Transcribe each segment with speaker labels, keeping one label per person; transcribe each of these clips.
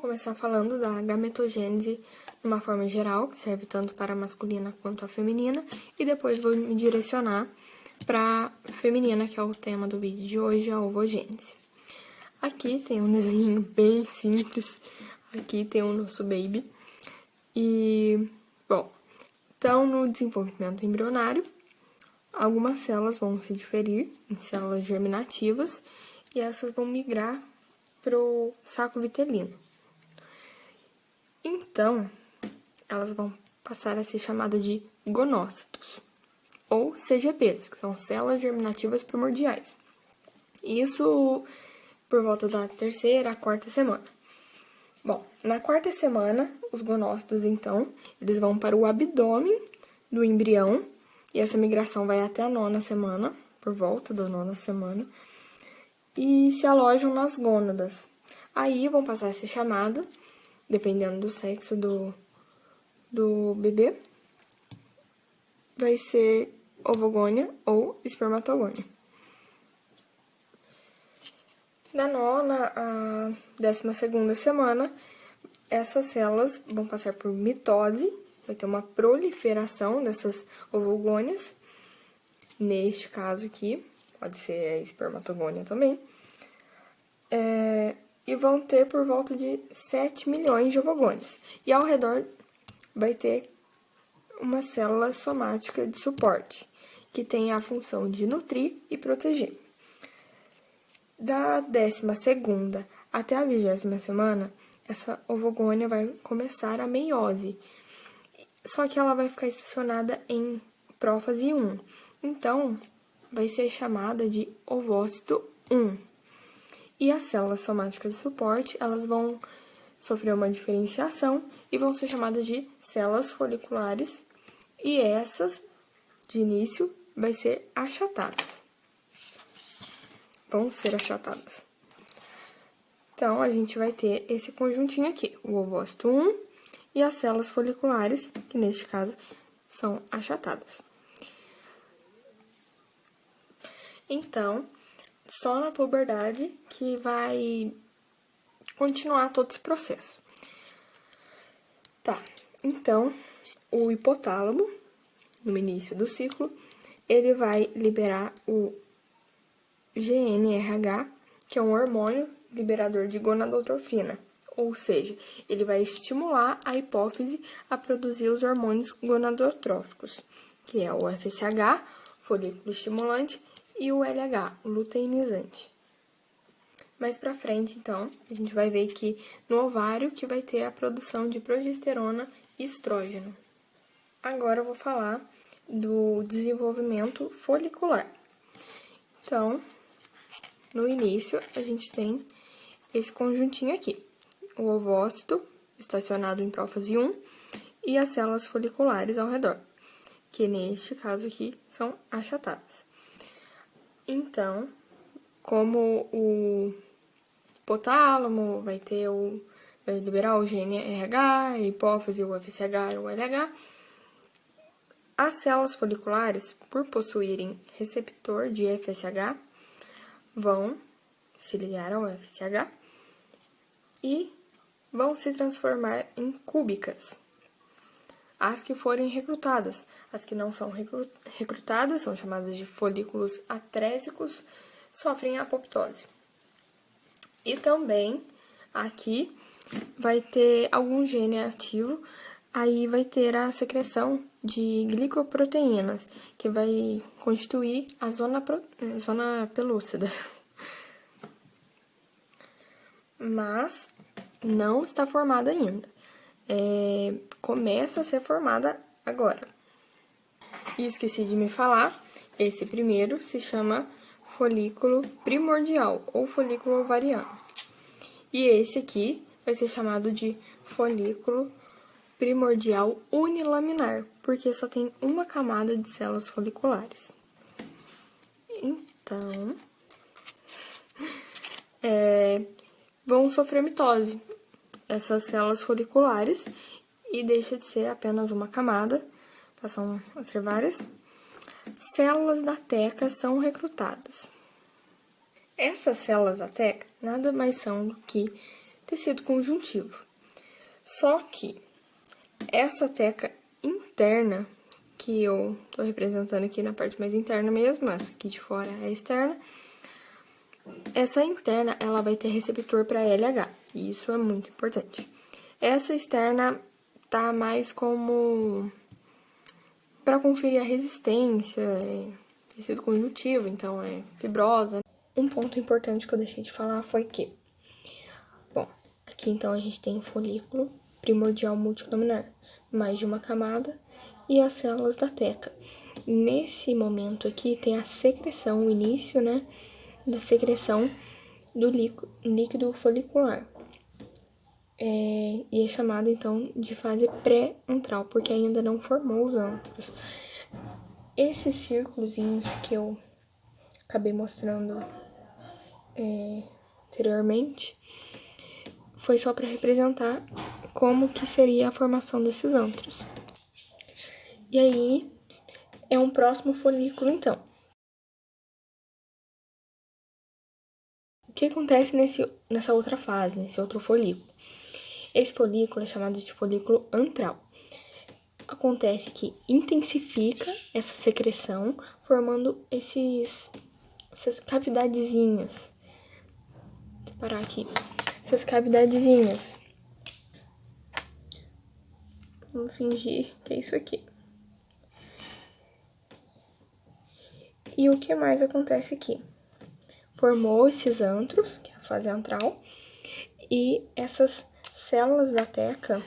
Speaker 1: começar falando da gametogênese de uma forma geral, que serve tanto para a masculina quanto a feminina, e depois vou me direcionar para a feminina, que é o tema do vídeo de hoje, a ovogênese. Aqui tem um desenho bem simples, aqui tem o nosso baby, e, bom, então no desenvolvimento embrionário, algumas células vão se diferir em células germinativas, e essas vão migrar para o saco vitelino. Então, elas vão passar a ser chamadas de gonócitos, ou CGPs, que são células germinativas primordiais. Isso por volta da terceira a quarta semana. Bom, na quarta semana, os gonócitos, então, eles vão para o abdômen do embrião, e essa migração vai até a 9ª semana, por volta da 9ª semana, e se alojam nas gônadas. Aí vão passar a ser chamada, dependendo do sexo do bebê, vai ser ovogônia ou espermatogônia. Da 9ª à 12ª semana, essas células vão passar por mitose, vai ter uma proliferação dessas ovogônias, neste caso aqui, pode ser a espermatogônia também, e vão ter por volta de 7 milhões de ovogônias. E ao redor vai ter uma célula somática de suporte, que tem a função de nutrir e proteger. Da 12ª até a 20ª semana, essa ovogônia vai começar a meiose, só que ela vai ficar estacionada em prófase 1. Então, vai ser chamada de ovócito 1. E as células somáticas de suporte, elas vão sofrer uma diferenciação e vão ser chamadas de células foliculares, e essas, de início, vai ser achatadas. Vão ser achatadas. Então, a gente vai ter esse conjuntinho aqui, o ovócito 1 e as células foliculares, que neste caso são achatadas. Então, só na puberdade que vai continuar todo esse processo. Tá, então, o hipotálamo, no início do ciclo, ele vai liberar o GnRH, que é um hormônio liberador de gonadotrofina, ou seja, ele vai estimular a hipófise a produzir os hormônios gonadotróficos, que é o FSH, folículo estimulante, e o LH, o luteinizante. Mais pra frente, então, a gente vai ver que no ovário que vai ter a produção de progesterona e estrógeno. Agora eu vou falar do desenvolvimento folicular. Então, no início, a gente tem esse conjuntinho aqui, o ovócito, estacionado em prófase 1, e as células foliculares ao redor, que neste caso aqui são achatadas. Então, como o hipotálamo vai liberar o GnRH, a hipófise, o FSH e o LH, as células foliculares, por possuírem receptor de FSH, vão se ligar ao FSH e vão se transformar em cúbicas. As que forem recrutadas. As que não são recrutadas, são chamadas de folículos atrésicos, sofrem apoptose. E também, aqui, vai ter algum gene ativo, aí vai ter a secreção de glicoproteínas, que vai constituir a zona pelúcida. Mas não está formada ainda. Começa a ser formada agora. E esqueci de me falar, esse primeiro se chama folículo primordial ou folículo ovariano. E esse aqui vai ser chamado de folículo primordial unilaminar, porque só tem uma camada de células foliculares. Então, vão sofrer mitose essas células foliculares e deixa de ser apenas uma camada, passam a ser várias. Células da teca são recrutadas. Essas células da teca nada mais são do que tecido conjuntivo. Só que essa teca interna, que eu tô representando aqui na parte mais interna mesmo, essa aqui de fora é a externa, essa interna, ela vai ter receptor para LH, e isso é muito importante. Essa externa tá mais como para conferir a resistência, tecido conjuntivo, então é fibrosa. Um ponto importante que eu deixei de falar foi que, bom, aqui então a gente tem o folículo primordial multilaminar, mais de uma camada, e as células da teca. Nesse momento aqui tem a secreção, o início, né, da secreção do líquido folicular. E é chamado, então, de fase pré-antral, porque ainda não formou os antros. Esses círculozinhos que eu acabei mostrando anteriormente, foi só para representar como que seria a formação desses antros. E aí, é um próximo folículo, então. O que acontece nessa outra fase, nesse outro folículo? Esse folículo é chamado de folículo antral. Acontece que intensifica essa secreção, formando essas cavidadezinhas. Vou separar aqui. Essas cavidadezinhas. Vamos fingir que é isso aqui. E o que mais acontece aqui? Formou esses antros, que é a fase antral, e essas células da teca,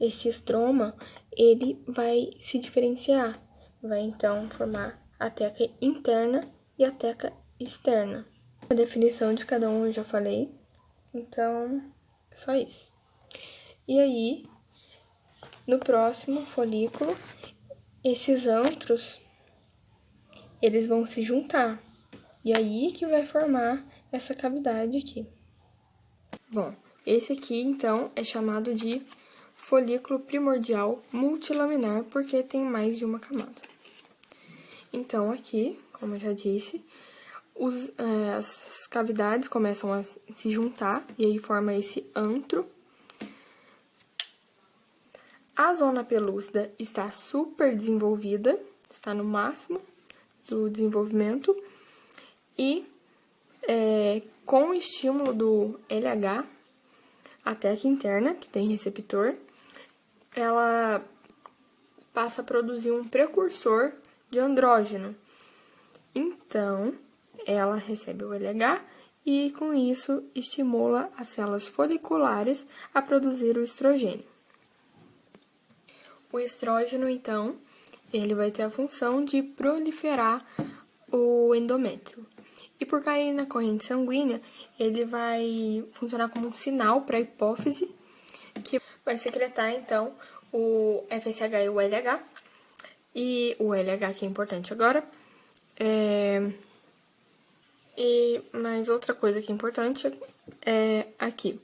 Speaker 1: esse estroma, ele vai se diferenciar. Vai, então, formar a teca interna e a teca externa. A definição de cada um eu já falei, então, é só isso. E aí, no próximo folículo, esses antros, eles vão se juntar. E aí que vai formar essa cavidade aqui. Bom, esse aqui, então, é chamado de folículo primordial multilaminar, porque tem mais de uma camada. Então, aqui, como eu já disse, as cavidades começam a se juntar, e aí forma esse antro. A zona pelúcida está super desenvolvida, está no máximo do desenvolvimento, e com o estímulo do LH, a teca interna, que tem receptor, ela passa a produzir um precursor de andrógeno. Então, ela recebe o LH e, com isso, estimula as células foliculares a produzir o estrogênio. O estrógeno, então, ele vai ter a função de proliferar o endométrio. E por cair na corrente sanguínea, ele vai funcionar como um sinal para a hipófise, que vai secretar, então, o FSH e o LH. E o LH, que é importante agora. Mas outra coisa que é importante é aqui.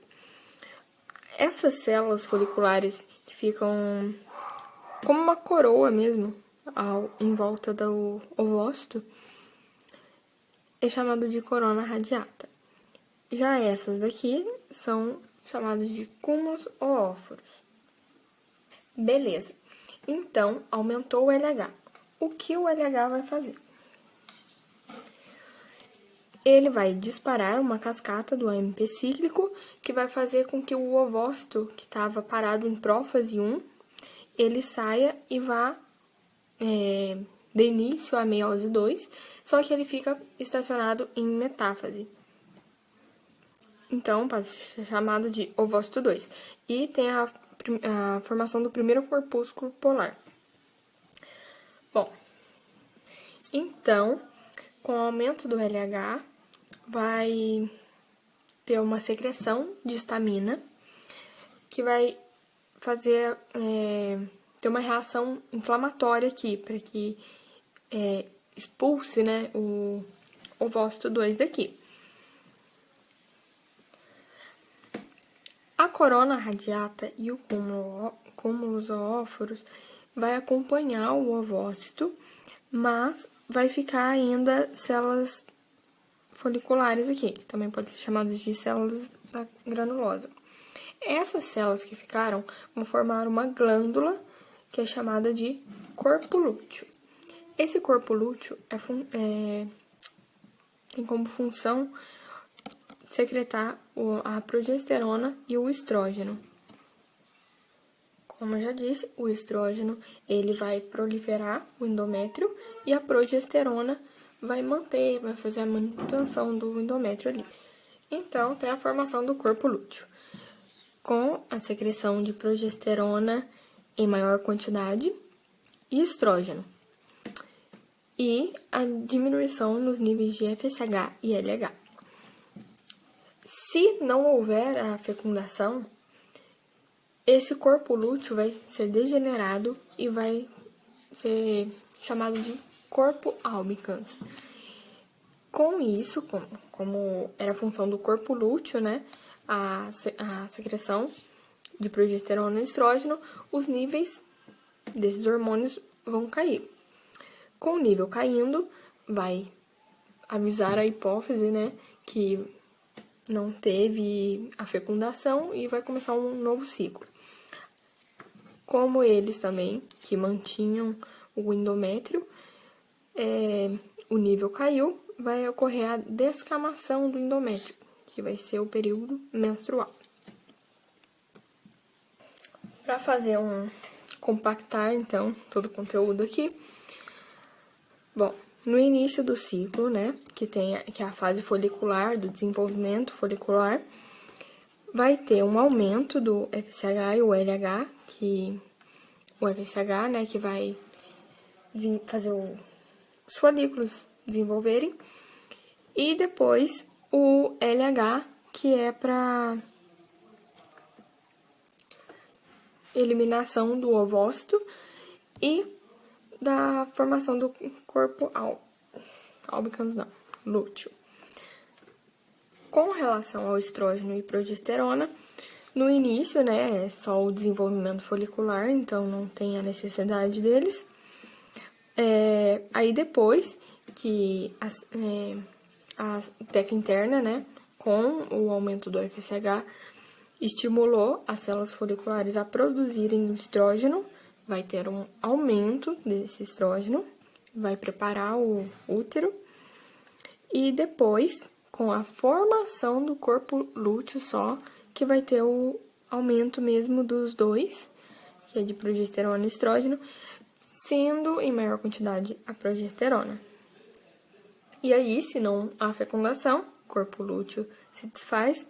Speaker 1: Essas células foliculares que ficam como uma coroa mesmo, em volta do ovócito, é chamado de corona radiata. Já essas daqui são chamadas de cúmulos oóforos. Beleza. Então, aumentou o LH. O que o LH vai fazer? Ele vai disparar uma cascata do AMP cíclico, que vai fazer com que o ovócito, que estava parado em prófase 1, ele saia e vá de início à meiose 2, só que ele fica estacionado em metáfase. Então, pode ser chamado de ovócito 2. E tem a formação do primeiro corpúsculo polar. Bom, então, com o aumento do LH, vai ter uma secreção de histamina, que vai fazer ter uma reação inflamatória aqui, para que expulse, né, o ovócito 2 daqui. A corona radiata e o cúmulos oóforos vai acompanhar o ovócito, mas vai ficar ainda células foliculares aqui, que também podem ser chamadas de células a granulosa. Essas células que ficaram vão formar uma glândula que é chamada de corpo lúteo. Esse corpo lúteo tem como função secretar a progesterona e o estrógeno. Como eu já disse, o estrógeno ele vai proliferar o endométrio e a progesterona vai fazer a manutenção do endométrio ali. Então, tem a formação do corpo lúteo, com a secreção de progesterona em maior quantidade e estrógeno, e a diminuição nos níveis de FSH e LH. Se não houver a fecundação, esse corpo lúteo vai ser degenerado e vai ser chamado de corpo albicans. Com isso, como era a função do corpo lúteo, né, a secreção de progesterona e estrógeno, os níveis desses hormônios vão cair. Com o nível caindo, vai avisar a hipófise, né, que não teve a fecundação e vai começar um novo ciclo. Como eles também, que mantinham o endométrio, o nível caiu, vai ocorrer a descamação do endométrio, que vai ser o período menstrual. Para compactar, então, todo o conteúdo aqui, bom, no início do ciclo, né, que é a fase folicular, do desenvolvimento folicular, vai ter um aumento do FSH e o LH, que o FSH, né, que vai fazer os folículos desenvolverem, e depois o LH, que é para eliminação do ovócito e da formação do corpo albicans, não, lúteo. Com relação ao estrógeno e progesterona, no início, né, é só o desenvolvimento folicular, então não tem a necessidade deles. Aí depois que a teca interna, né, com o aumento do FSH, estimulou as células foliculares a produzirem o estrógeno, vai ter um aumento desse estrógeno, vai preparar o útero, e depois, com a formação do corpo lúteo só, que vai ter o aumento mesmo dos dois, que é de progesterona e estrógeno, sendo em maior quantidade a progesterona. E aí, se não há fecundação, o corpo lúteo se desfaz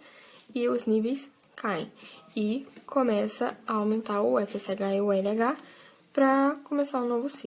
Speaker 1: e os níveis caem. E começa a aumentar o FSH e o LH para começar um novo ciclo.